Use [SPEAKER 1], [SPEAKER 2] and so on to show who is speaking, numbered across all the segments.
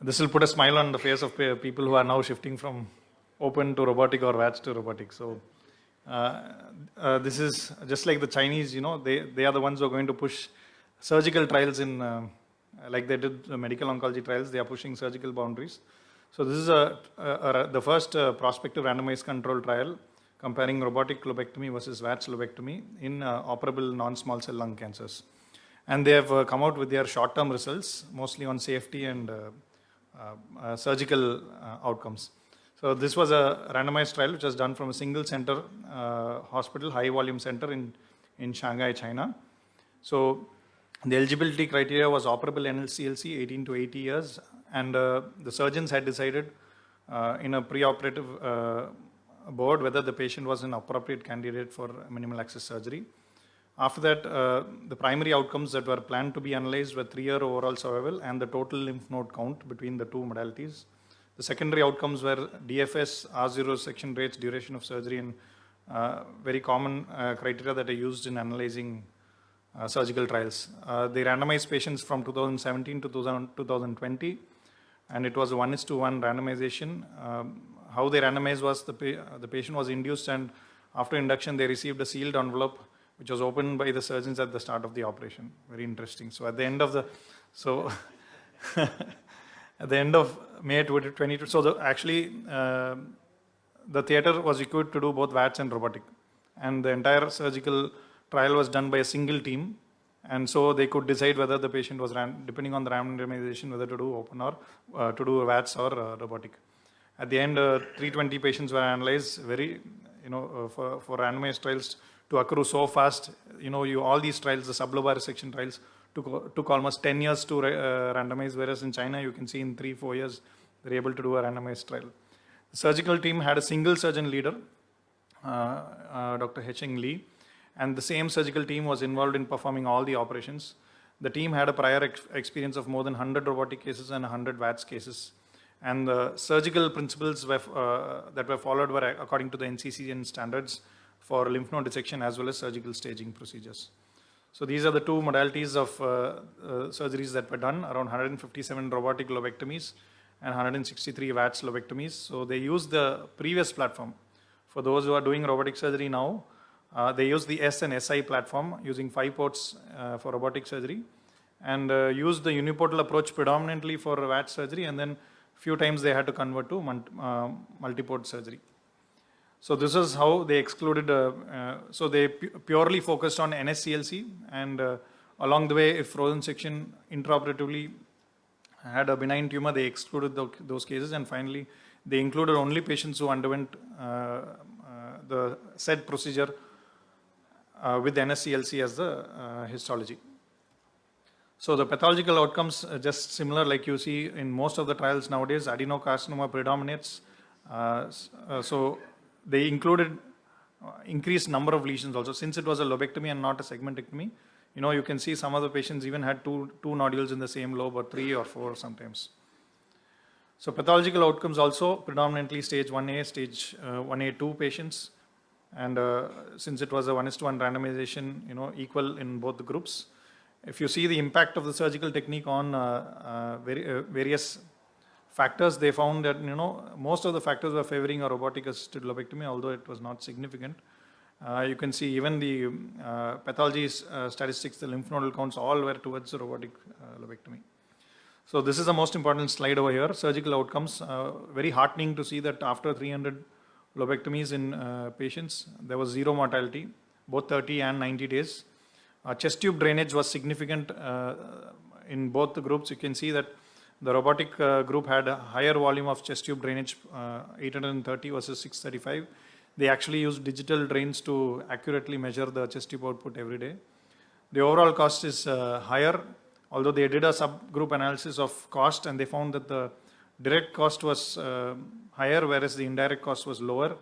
[SPEAKER 1] This will put a smile on the face of people who are now shifting from open to robotic or VATS to robotic. So this is just like the Chinese, they are the ones who are going to push surgical trials in, like they did the medical oncology trials, they are pushing surgical boundaries. So this is the first prospective randomized control trial comparing robotic lobectomy versus VATS lobectomy in operable non-small cell lung cancers. And they have come out with their short-term results, mostly on safety and surgical outcomes. So this was a randomized trial which was done from a single center hospital, high volume center in Shanghai, China. So the eligibility criteria was operable NSCLC 18 to 80 years, and the surgeons had decided in a preoperative board whether the patient was an appropriate candidate for minimal access surgery. After that, the primary outcomes that were planned to be analyzed were 3-year overall survival and the total lymph node count between the two modalities. The secondary outcomes were DFS, R0 section rates, duration of surgery, and very common criteria that are used in analyzing surgical trials. They randomized patients from 2017 to 2020, and it was a 1:1 randomization. How they randomized was the patient was induced, and after induction they received a sealed envelope which was opened by the surgeons at the start of the operation. Very interesting. So at the end of at the end of May 2022, so actually the theater was equipped to do both VATS and robotic, and the entire surgical trial was done by a single team, and so they could decide whether the patient was depending on the randomization, whether to do open or to do VATS or robotic. At the end, 320 patients were analyzed. Very, for randomized trials to accrue so fast, all these trials, the sublobar resection trials, took almost 10 years to randomize, whereas in China, you can see in 3-4 years, they're able to do a randomized trial. The surgical team had a single surgeon leader, Dr. Hecheng Li, and the same surgical team was involved in performing all the operations. The team had a prior experience of more than 100 robotic cases and 100 VATS cases. And the surgical principles that were followed were according to the NCCN standards for lymph node dissection as well as surgical staging procedures. So these are the two modalities of surgeries that were done, around 157 robotic lobectomies and 163 VATS lobectomies. So they used the previous platform. For those who are doing robotic surgery now, they use the S and SI platform using 5 ports for robotic surgery, and used the uniportal approach predominantly for VATS surgery, and then few times they had to convert to multiport surgery. So this is how they excluded, so they purely focused on NSCLC, and along the way, if frozen section intraoperatively had a benign tumor, they excluded those cases, and finally they included only patients who underwent the said procedure with NSCLC as the histology. So the pathological outcomes are just similar like you see in most of the trials nowadays. Adenocarcinoma predominates. So they included increased number of lesions also. Since it was a lobectomy and not a segmentectomy, you can see some of the patients even had two nodules in the same lobe, or 3 or 4 sometimes. So pathological outcomes also predominantly stage 1A, stage 1A2 patients. And since it was a 1:1 randomization, equal in both the groups. If you see the impact of the surgical technique on various factors, they found that most of the factors were favoring a robotic assisted lobectomy, although it was not significant. You can see even the pathology statistics, the lymph nodal counts, all were towards the robotic lobectomy. So this is the most important slide over here. Surgical outcomes. Very heartening to see that after 300 lobectomies in patients, there was 0 mortality, both 30 and 90 days. Chest tube drainage was significant in both the groups. You can see that the robotic group had a higher volume of chest tube drainage, 830 versus 635. They actually used digital drains to accurately measure the chest tube output every day. The overall cost is higher, although they did a subgroup analysis of cost, and they found that the direct cost was higher, whereas the indirect cost was lower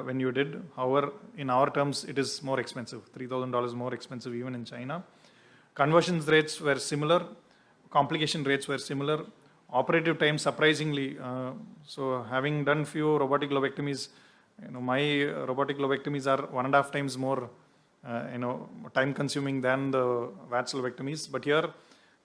[SPEAKER 1] when you did. However, in our terms, it is more expensive, $3,000 more expensive even in China. Conversion rates were similar, complication rates were similar. Operative time, surprisingly, so having done few robotic lobectomies, my robotic lobectomies are 1.5 times more, time consuming than the VATS lobectomies. But here,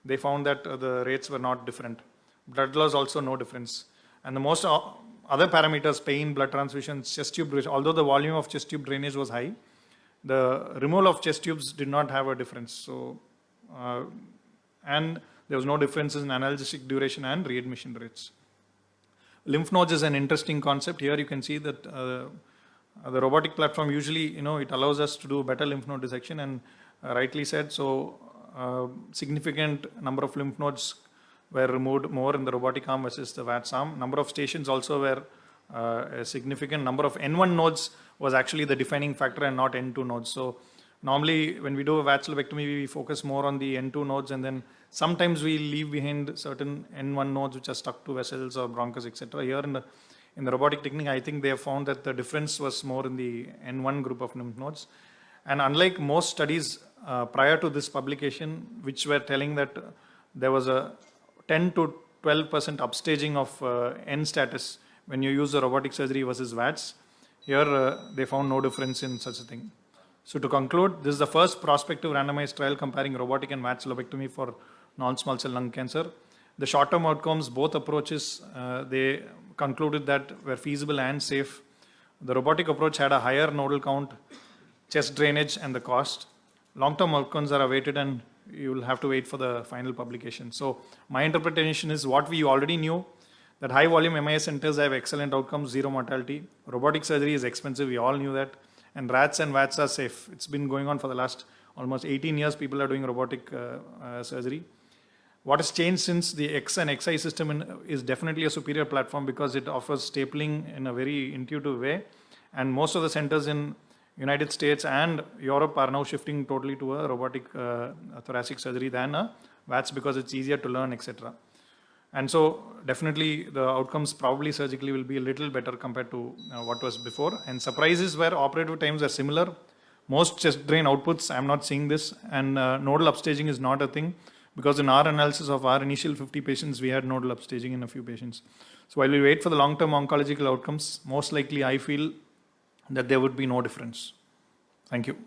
[SPEAKER 1] they found that the rates were not different. Blood loss also no difference. And the most other parameters, pain, blood transfusions, chest tube, although the volume of chest tube drainage was high, the removal of chest tubes did not have a difference. So, and there was no differences in analgesic duration and readmission rates. Lymph nodes is an interesting concept. Here you can see that the robotic platform usually, it allows us to do better lymph node dissection, and rightly said, so significant number of lymph nodes were removed more in the robotic arm versus the VATS arm. Number of stations also were a significant number of N1 nodes was actually the defining factor and not N2 nodes. So normally when we do a VATS lobectomy, we focus more on the N2 nodes, and then sometimes we leave behind certain N1 nodes which are stuck to vessels or bronchus, etc. Here in the robotic technique, I think they have found that the difference was more in the N1 group of lymph nodes. And unlike most studies prior to this publication, which were telling that there was a 10 to 12% upstaging of N status when you use the robotic surgery versus VATS, here they found no difference in such a thing. So to conclude, this is the first prospective randomized trial comparing robotic and VATS lobectomy for non-small cell lung cancer. The short-term outcomes, both approaches, they concluded that were feasible and safe. The robotic approach had a higher nodal count, chest drainage, and the cost. Long-term outcomes are awaited, and you will have to wait for the final publication. So my interpretation is what we already knew, that high volume MIS centers have excellent outcomes, zero mortality. Robotic surgery is expensive, we all knew that. And RATS and VATS are safe. It's been going on for the last almost 18 years, people are doing robotic surgery. What has changed since the X and XI system is definitely a superior platform because it offers stapling in a very intuitive way. And most of the centers in United States and Europe are now shifting totally to a robotic thoracic surgery than a VATS because it's easier to learn, etc. And so definitely the outcomes probably surgically will be a little better compared to what was before. And surprises where operative times are similar. Most chest drain outputs, I'm not seeing this, and nodal upstaging is not a thing because in our analysis of our initial 50 patients, we had nodal upstaging in a few patients. So while we wait for the long-term oncological outcomes, most likely I feel that there would be no difference. Thank you.